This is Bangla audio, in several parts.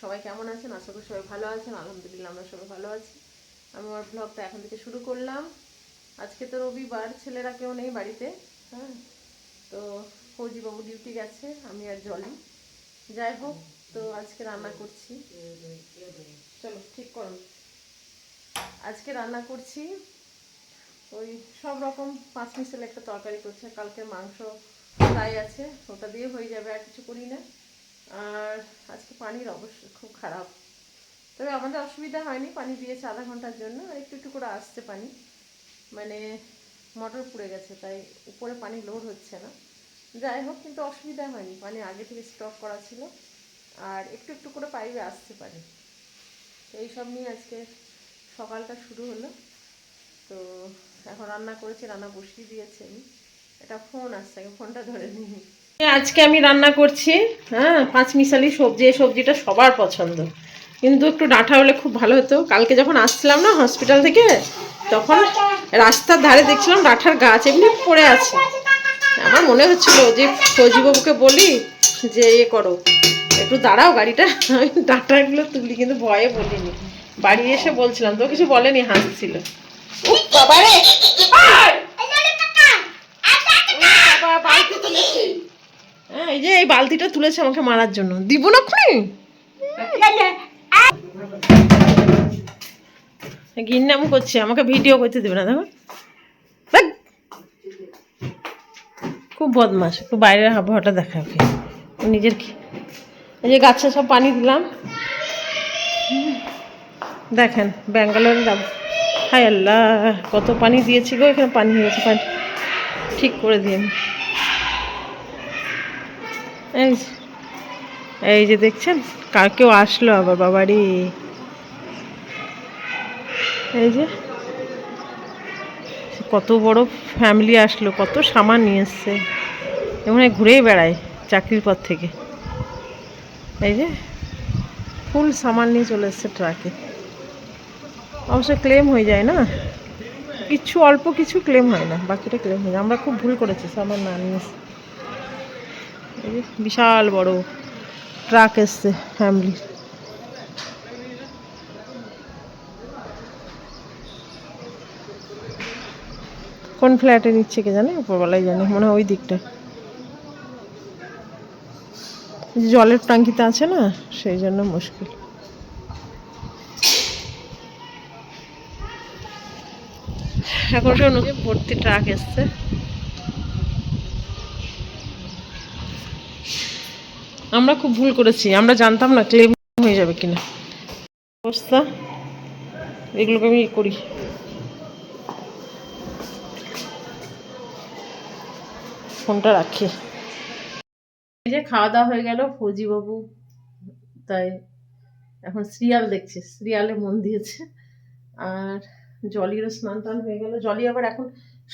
সবাই কেমন আছেন? আশা করি সবাই ভালো আছেন। আলহামদুলিল্লাহ আমরা সবাই ভালো আছি। আমি আমার ব্লগটা এখন থেকে শুরু করলাম। আজকে তো রবিবার, ছেলেরা কেউ নেই বাড়িতে। হ্যাঁ, তো ফৌজিবাবু ডিউটি গেছে, আমি আর জলি। যাই হোক, তো আজকে রান্না করছি। চলো ঠিক করো। আজকে রান্না করছি ওই সব রকম 5 মিশালে একটা তরকারি করছে। কালকে মাংস ফ্রাই আছে, ওটা দিয়ে হয়ে যাবে, আর কিছু করি না। আর আজকে পানির অবশ্য খুব খারাপ, তবে আমাদের অসুবিধা হয়নি। পানি দিয়েছে আধা ঘন্টার জন্য, একটু একটু করে আসছে পানি, মানে মোটর পুড়ে গেছে, তাই উপরে পানি লোড হচ্ছে না। যাই হোক, কিন্তু অসুবিধা হয়নি, পানি আগে থেকে স্টক করা ছিল, আর একটু একটু করে পাইপে আসতে পারে। তো এইসব নিয়ে আজকে সকালটা শুরু হলো। তো এখন রান্না করেছি, রান্না বসিয়ে দিয়েছি আমি। এটা ফোন আসছে, ফোনটা ধরে নিই। আজকে আমি রান্না করছি, হ্যাঁ, 5 মিশালি সবজি। এই সবজিটা সবার পছন্দ, কিন্তু একটু ডাঁটা হলে খুব ভালো হতো। কালকে যখন আসছিলাম না হসপিটাল থেকে, তখন রাস্তার ধারে দেখছিলাম ডাঁটার গাছ এমনি পড়ে আছে। আমার মনে হচ্ছিল যে ফৌজিবাবুকে বলি যে করো, একটু দাঁড়াও গাড়িটা, আমি ডাঁটাগুলো তুলি, কিন্তু ভয়ে বলিনি। বাড়ি এসে বলছিলাম, তো কিছু বলেনি, হাসছিল। বাবারে হ্যাঁ, এই যে এই বালতিটা তুলেছে আমাকে মারার জন্য, দিব না খুনি। গিন্নাম করছে, আমাকে ভিডিও করতে দেবে না। দেখো খুব বদমাস, একটু বাইরের আবহাওয়াটা দেখা ওকে নিজের। এই যে গাছে সব পানি দিলাম, দেখেন ব্যাঙ্গালোরে যাব। হায় আল্লাহ, কত পানি দিয়েছি গো, এখানে পানি হয়েছে, পানি ঠিক করে দিই আমি। এই যে দেখছেন, কার কেউ আসলো আবার, বাবারি। এই যে কত বড় ফ্যামিলি আসলো, কত সামান নিয়ে এসছে, এমন ঘুরেই বেড়ায় চাকরির পর থেকে। এই যে ফুল সামান নিয়ে চলে এসছে ট্রাকে। অবশ্য ক্লেম হয়ে যায় না, কিছু অল্প কিছু ক্লেম হয় না, বাকিটা ক্লেম হয়ে যায়। আমরা খুব ভুল করেছি সামান না নিয়ে। এই যে বিশাল বড় ট্রাক এসছে ফ্যামিলি। কোন ফ্ল্যাটে নিচ্ছে কে জানে, উপরবেলায় জানে, মনে হয় ওই দিকটা জলের ট্যাঙ্কিতে আছে না, সেই জন্য মুশকিল। এখন সব ভর্তি ট্রাক এসছে। আমরা খুব ভুল করেছি, আমরা জানতাম না ক্লেম হয়ে যাবে কিনা। অবস্থা এগুলোকে আমি করি। ফোনটা রাখি। এই যে খাওয়া দাওয়া হয়ে গেল, ফৌজিবাবু তাই এখন সিরিয়াল দেখছে, সিরিয়ালে মন দিয়েছে। আর জলিরও স্নান টান হয়ে গেল। জলি আবার এখন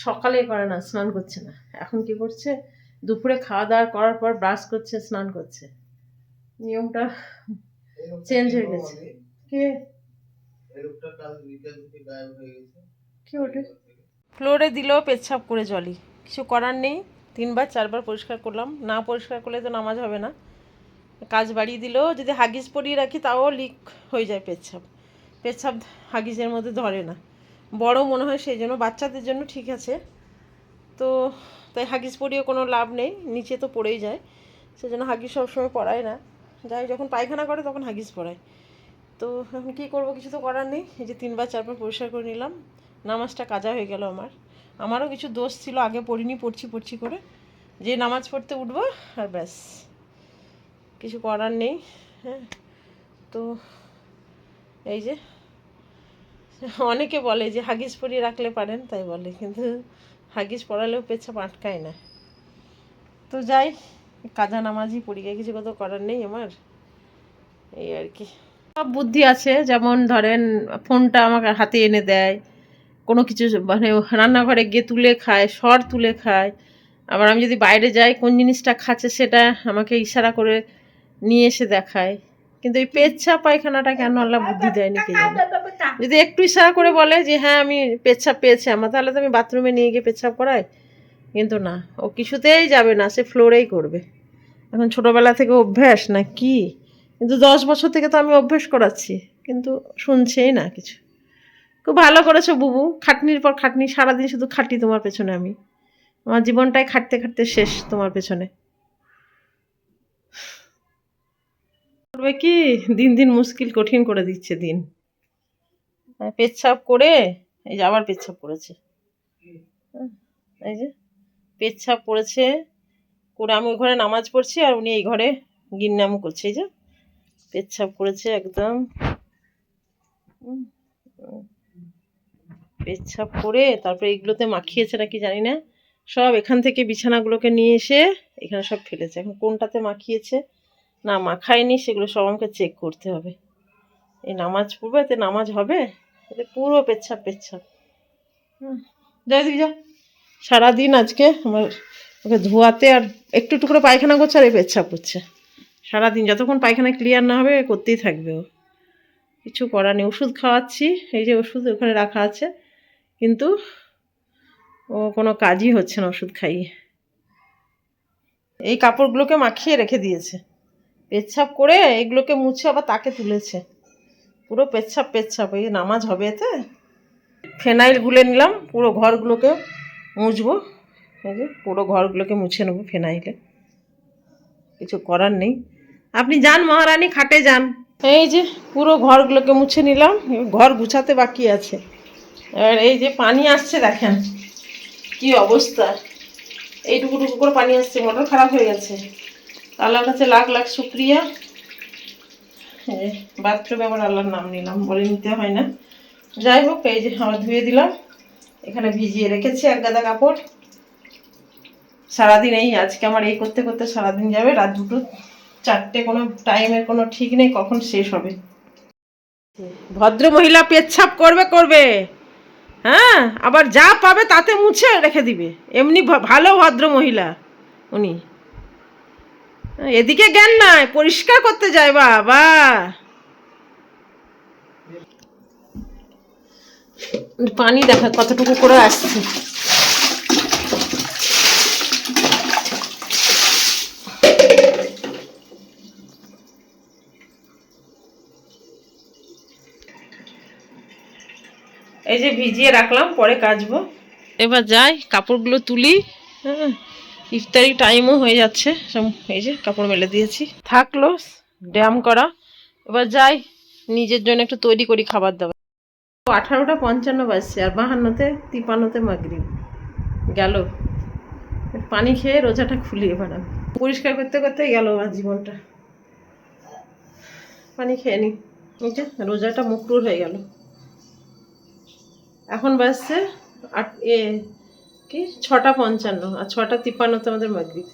সকালে করে না, স্নান করছে না, এখন কি করছে, দুপুরে খাওয়া দাওয়া করার পর ব্রাশ করছে, স্নান করছে। নিয়মটা চেঞ্জ হয়ে গেছে। কে কি ওঠে ফ্লোরে দিল পেচ্ছাপ করে জলি, কিছু করার নেই। 3বার 4বার পরিষ্কার করলাম, না পরিষ্কার করলে তো নামাজ হবে না। কাজ বাড়িয়ে দিলেও যদি হাগিস পরিয়ে রাখি তাও লিক হয়ে যায় পেচ্ছাপ। পেচ্ছাপ হাগিসের মধ্যে ধরে না, বড় মনে হয়, সেই জন্য বাচ্চাদের জন্য ঠিক আছে। তো তাই হাগিস পরিয়েও কোনো লাভ নেই, নিচে তো পড়েই যায়, সেই জন্য হাগিস সবসময় পরায় না। যাই যখন পায়খানা করে তখন হাগিস পরায়। তো এখন কী করবো, কিছু তো করার নেই। এই যে 3বার 4বার পরিষ্কার করে নিলাম, নামাজটা কাজা হয়ে গেল। আমারও কিছু দোষ ছিল, আগে পড়িনি, পড়ছি করে, যে নামাজ পড়তে উঠবো আর ব্যাস, কিছু করার নেই। হ্যাঁ, তো এই যে অনেকে বলে যে হাগিস পরিয়ে রাখলে পারেন, তাই বলে, কিন্তু হাগিস পরালেও পেচ্ছাপ আটকায় না। তো যাই, কাজা নামাজই পড়ি, কিছু কত করার নেই আমার, এই আর কি। সব বুদ্ধি আছে, যেমন ধরেন ফোনটা আমাকে হাতে এনে দেয়, কোনো কিছু মানে রান্নাঘরে গিয়ে তুলে খায়, সর তুলে খায়। আবার আমি যদি বাইরে যাই, কোন জিনিসটা খাচ্ছে সেটা আমাকে ইশারা করে নিয়ে এসে দেখায়। কিন্তু এই পেচ্ছাপ পায়খানাটা কেন আল্লাহ বুদ্ধি দেয়নি কে জানে। যদি একটু ইশারা করে বলে যে হ্যাঁ আমি পেচ্ছাপ পেয়েছি আমার, তাহলে তো আমি বাথরুমে নিয়ে গিয়ে পেচ্ছাপ করাই, কিন্তু না, ও কিছুতেই যাবে না, সে ফ্লোরেই করবে। এখন ছোটোবেলা থেকে অভ্যাস না কি, কিন্তু 10 বছর থেকে তো আমি অভ্যেস করাচ্ছি, কিন্তু শুনছেই না কিছু। খুব ভালো করেছো বুবু, খাটনির পর খাটনি, সারাদিন শুধু খাটি তোমার পেছনে আমি। আমার জীবনটাই খাটতে খাটতে শেষ তোমার পেছনে। করবে কি, দিন দিন মুশকিল কঠিন করে দিচ্ছে দিন। পেচ্ছাপ করে, এই যে আবার পেচ্ছাপ করেছে, এই যে পেচ্ছাপ করেছে করে আমি ওই ঘরে নামাজ পড়ছি আর উনি এই ঘরে গিন্নামও করছে। এই যে পেচ্ছাপ করেছে একদম, পেচ্ছাপ করে তারপরে এইগুলোতে মাখিয়েছে নাকি জানি না, সব এখান থেকে বিছানাগুলোকে নিয়ে এসে এখানে সব ফেলেছে। এখন কোনটাতে মাখিয়েছে না মাখায়নি সেগুলো সব আমাকে চেক করতে হবে। এই নামাজ পড়বে, এতে নামাজ হবে, এতে পুরো পেচ্ছাপ পেচ্ছাপ। যা দিদি যা, সারাদিন আজকে আমার ওকে ধোয়াতে আর একটু একটু করে পায়খানা করছে আর এই পেচ্ছাপ করছে সারাদিন। যতক্ষণ পায়খানা ক্লিয়ার না হবে করতেই থাকবে ও, কিছু করার নেই। ওষুধ খাওয়াচ্ছি, এই যে ওষুধ ওখানে রাখা আছে, কিন্তু ও কোনো কাজই হচ্ছে না ওষুধ খাইয়ে। এই কাপড়গুলোকে মাখিয়ে রেখে দিয়েছে, পেচ্ছাপ করে এগুলোকে মুছে আবার তাকে তুলেছে, পুরো পেচ্ছাপ পেচ্ছাপ। এই নামাজ হবে এতে। ফেনাইল গুলে নিলাম, পুরো ঘরগুলোকে মুছবো। এই যে পুরো ঘরগুলোকে মুছে নেবো ফেনাইলে, কিছু করার নেই। আপনি যান মহারানী, খাটে যান। এই যে পুরো ঘরগুলোকে মুছে নিলাম, ঘর গুছাতে বাকি আছে। আর এই যে পানি আসছে দেখেন কি অবস্থা, এইটুকু টুকু করে পানি আসছে, মোটর খারাপ হয়ে গেছে। আল্লাহর কাছে লাখ লাখ শুক্রিয়া। বাথরুমে আবার আল্লাহর নাম নিলাম, বলে নিতে হয় না। যাই হোক, এই যে আবার ধুয়ে দিলাম, এখানে ভিজিয়ে রেখেছি এক গাদা কাপড়। সারাদিন এই আজকে আমার এই করতে করতে সারাদিন যাবে, রাত 2টো 4টে, কোনো টাইমের কোনো ঠিক নেই কখন শেষ হবে। ভদ্র মহিলা পেচ্ছাপ করবে করবে, হ্যাঁ, আবার যা পাবে তাতে মুছে রেখে দিবে, এমনি ভালো ভদ্র মহিলা উনি। এদিকে জ্ঞান নাই, পরিষ্কার করতে যায় বাবা। পানি দেখা কতটুকু করে আসছে। এই যে ভিজিয়ে রাখলাম, পরে কাচবো। এবার যাই কাপড়গুলো তুলি। হ্যাঁ, ইফতারি টাইমও হয়ে যাচ্ছে সব। এই যে কাপড় মেলে দিয়েছি, থাকলো ড্যাম করা। এবার যাই নিজের জন্য একটু তৈরি করি খাবার দাবার। 18টা 55 বাজছে আর 52-53 মাগরিব গেল। পানি খেয়ে রোজাটা খুলি এবার আমি। পরিষ্কার করতে করতে গেল আমার জীবনটা। পানি খেয়ে নি, এই যে রোজাটা মুকরুর হয়ে গেল। এখন বাজছে 6টা 55 আর 6টা 53 আমাদের মাগরিব।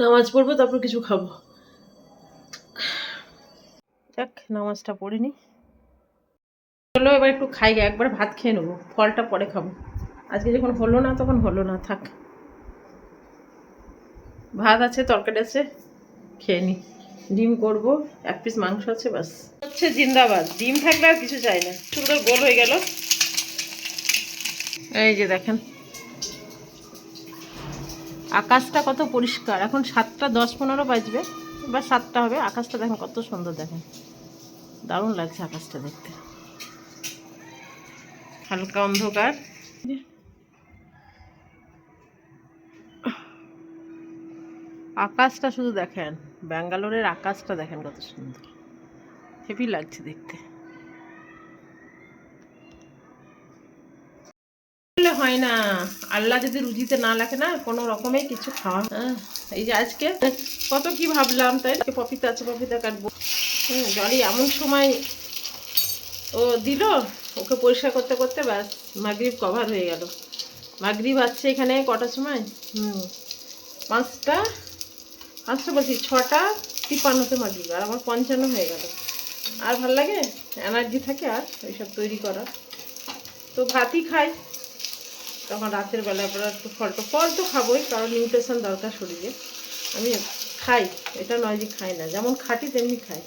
নামাজ পড়বো, তারপর কিছু খাবো। যাক, নামাজটা পড়ে নি। চলো এবার একটু খাই, একবার ভাত খেয়ে নেবো, ফলটা পরে খাবো। আজকে যখন হলো না তখন হলো না, থাক। ভাত আছে, তরকারি আছে, খেয়ে নি। ডিম করবো, 1 পিস মাংস আছে, বাস হচ্ছে জিন্দাবাদ। ডিম থাকলে আর কিছু চাই না। সুন্দর গোল হয়ে গেল। এই যে দেখেন আকাশটা কত পরিষ্কার। এখন 7টা 10-15 বাজবে, এবার 7টা হবে। আকাশটা দেখেন কত সুন্দর, দেখেন দারুণ লাগছে আকাশটা দেখতে। হালকা অন্ধকার, আকাশটা শুধু দেখেন, ব্যাঙ্গালোরের আকাশটা দেখেন কত সুন্দর, হেভি লাগছে দেখতে। হয় না, আল্লাহ যদি রুজিতে না লাগে না কোনো রকমে কিছু খাওয়া। এই যে আজকে কত কি ভাবলাম, তাই পপিতা আছে, পপিতা কাটবো। জলি এমন সময় ও দিল, ওকে পরিষ্কার করতে করতে ব্যাস মাগরিব কভার হয়ে গেল। মাগরিব আসছে এখানে কটার সময়, 5টা বলছি 6টা 53 মাগরিব, আর আমার 55 হয়ে গেল। আর ভাল লাগে, এনার্জি থাকে আর ওইসব তৈরি করার। তো ভাতই খাই, তখন রাতের বেলা পরে একটু ফল তো খাবোই, কারণ নিউট্রিশন দরকার শরীরে। আমি খাই, এটা নয় যে খাই না, যেমন খাটি তেমনি খাই।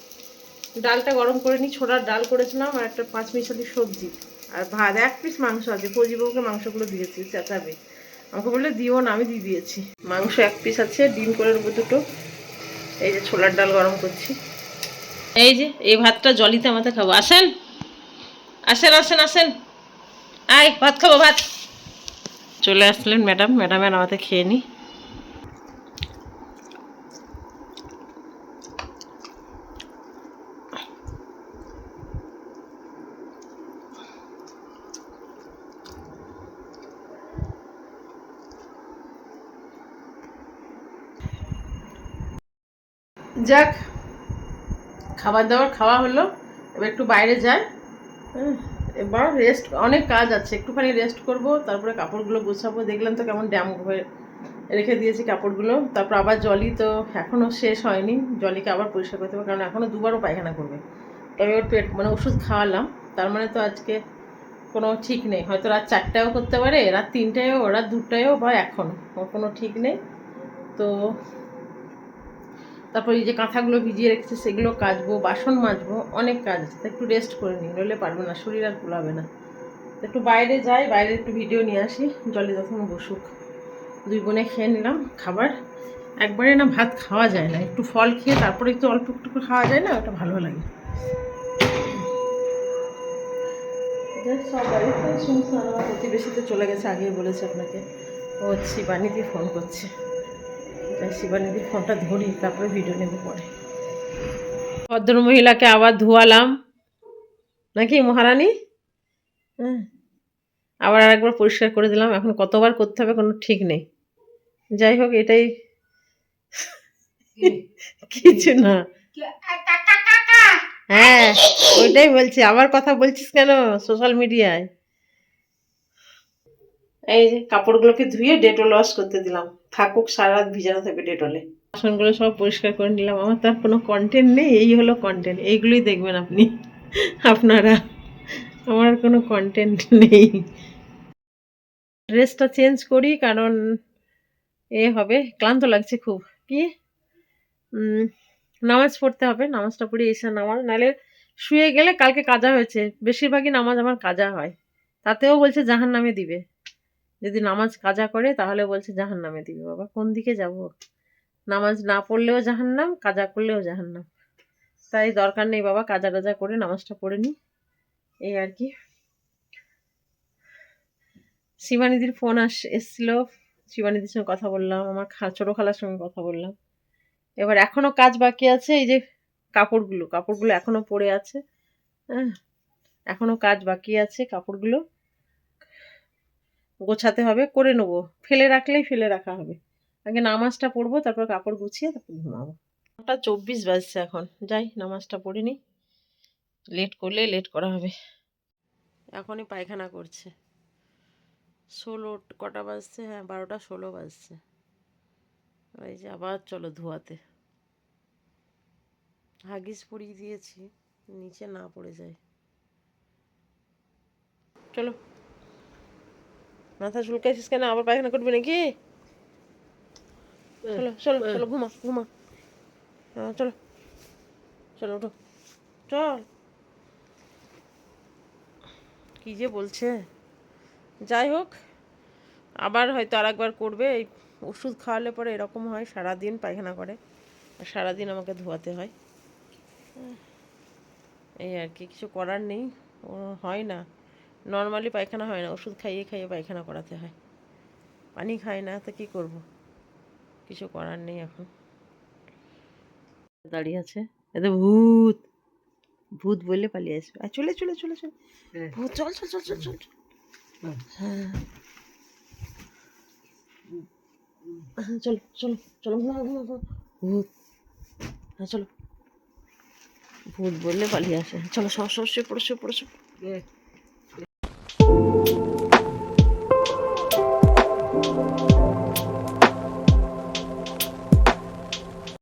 ডালটা গরম করে নিই, ছোলার ডাল করেছিলাম, আর একটা 5 মিশালি সবজি, আর ভাত, 1 পিস মাংস আছে। ফৌজিবাবুকে মাংসগুলো দিয়েছি, চেঁচাবে। আমাকে বললে দিও না, আমি দিয়ে দিয়েছি। মাংস 1 পিস আছে, ডিম করে নেবো 2টো। এই যে ছোলার ডাল গরম করছি। এই যে এই ভাতটা জলিতে আমাদের খাবো। আসেন আসেন আসেন আসেন, আয় ভাত খাবো, ভাত। চলে আসলেন ম্যাডাম, ম্যাডামের আমাদের খেয়ে নি। যাক, খাবার দাবার খাওয়া হলো, এবার একটু বাইরে যাই। এবার রেস্ট, অনেক কাজ আছে, একটুখানি রেস্ট করব, তারপরে কাপড়গুলো গোছাবো। দেখলেন তো কেমন ড্যাম হয়ে রেখে দিয়েছি কাপড়গুলো। তারপর আবার জলই তো এখনও শেষ হয়নি, জলিকে আবার পরিষ্কার করতে হবে, কারণ এখনও 2বারও পায়খানা করবে। তবে ওর পেট মানে ওষুধ খাওয়ালাম, তার মানে তো আজকে কোনো ঠিক নেই, হয়তো রাত 4টায়ও করতে পারে, রাত 3টায়ও, রাত 2টায়ও, বা এখন ওর কোনো ঠিক নেই। তো তারপর এই যে কাঁথাগুলো ভিজিয়ে রেখেছে সেগুলো কাচবো, বাসন মাজবো, অনেক কাজ আছে। একটু রেস্ট করে নিই, নইলে পারবে না, শরীর আর কুলাবে না। একটু বাইরে যাই, বাইরে একটু ভিডিও নিয়ে আসি, জলে তখন বসুক। 2 বোনে খেয়ে নিলাম খাবার। একবারে না ভাত খাওয়া যায় না, একটু ফল খেয়ে তারপরে একটু অল্প একটু খাওয়া যায় না, ওটা ভালো লাগে। সব বাড়িতে শুনছেন, আমার প্রতিবেশীতে চলে গেছে, আগেই বলেছে আপনাকে। ও শিবানীদি ফোন করছে, তাই শিবানীদির ফোনটা ধরি, তারপরে ভিডিও নেব পরে। ভদ্রমহিলাকে আবার ধোয়ালাম নাকি মহারানী? হ্যাঁ, আবার আরেকবার পরিষ্কার করে দিলাম। এখন কতবার করতে হবে কোনো ঠিক নেই। যাই হোক, এটাই কিছু না। হ্যাঁ, ওইটাই বলছি, আমার কথা বলছিস কেন সোশ্যাল মিডিয়ায়? এই যে কাপড়গুলোকে ধুয়ে ডেটল ওয়াশ করতে দিলাম, থাকুক সারা রাত ভিজানো থাকবে ডেটলে। বাসনগুলো সব পরিষ্কার করে নিলাম। আমার তার কোনো কন্টেন্ট নেই, এই হলো কন্টেন্ট, এইগুলোই দেখবেন আপনি, আপনারা। আমার কোনো কন্টেন্ট নেই। ড্রেসটা চেঞ্জ করি, কারণ হবে, ক্লান্ত লাগছে খুব। কি নামাজ পড়তে হবে, নামাজটা পড়ে এসে নামাজ, নাহলে শুয়ে গেলে, কালকে কাজা হয়েছে, বেশিরভাগই নামাজ আমার কাজা হয়, তাতেও বলছে জাহান্নামে দিবে। যদি নামাজ কাজা করে তাহলে বলছে জাহান্নামে দিবে। বাবা, কোন দিকে যাব? নামাজ না পড়লেও জাহান্নাম, কাজা করলেও জাহান্নাম। তাই দরকার নেই বাবা, কাজা টাজা করে নামাজটা পড়ে নি, এই আর কি। শিবানীদির ফোন এসছিল, শিবানীদির সঙ্গে কথা বললাম, আমার ছোট খালার সঙ্গে কথা বললাম। এবার এখনো কাজ বাকি আছে, এই যে কাপড়গুলো এখনো পড়ে আছে। হ্যাঁ, এখনো কাজ বাকি আছে, কাপড়গুলো গোছাতে হবে, করে নেবো। ফেলে রাখলেই ফেলে রাখা হবে। আগে নামাজটা পড়বো, তারপর কাপড় গুছিয়ে তারপর ঘুমাবো। 9:24 বাজছে এখন, যাই নামাজটা পড়ে নি, লেট করলে লেট করা হবে। এখনই পায়খানা করছে। 16 কটা বাজছে? হ্যাঁ, 12:16 বাজছে। এই যে আবার চলো ধোয়াতে। হাগিস পরিয়ে দিয়েছি, নিচে না পড়ে যায়। চলো, মাথা চুলকাইছিস কেন? আবার পায়খানা করবি নাকি? চলো চলো চলো, ঘুমা ঘুমা। হ্যাঁ চলো চলো, ওঠো, চল। কি যে বলছে। যাই হোক, আবার হয়তো আর একবার করবে। এই ওষুধ খাওয়ালে পরে এরকম হয়, সারাদিন পায়খানা করে, আর সারাদিন আমাকে ধোয়াতে হয়। এই আর কি, কিছু করার নেই। ও হয় না, নর্মালি পায়খানা হয় না, ওষুধ খাইয়ে খাইয়ে পায়খানা করাতে হয়। পানি খায় না, তো কী করব, কিছু করার নেই এখন। দাঁড়িয়ে আছে, এতে ভূত, ভূত বললে পালিয়ে আসবে। আর চলে চলে চলে চলে, ভূত, চল চল চল চল চল। হ্যাঁ, চলো চলো চলো, ঘুমা ঘুমা ঘুমা। ভূত, হ্যাঁ চলো, ভূত বললে পালিয়ে আসে। চলো, সব সব শুয়ে পড়ো শুয়ে পড়ো।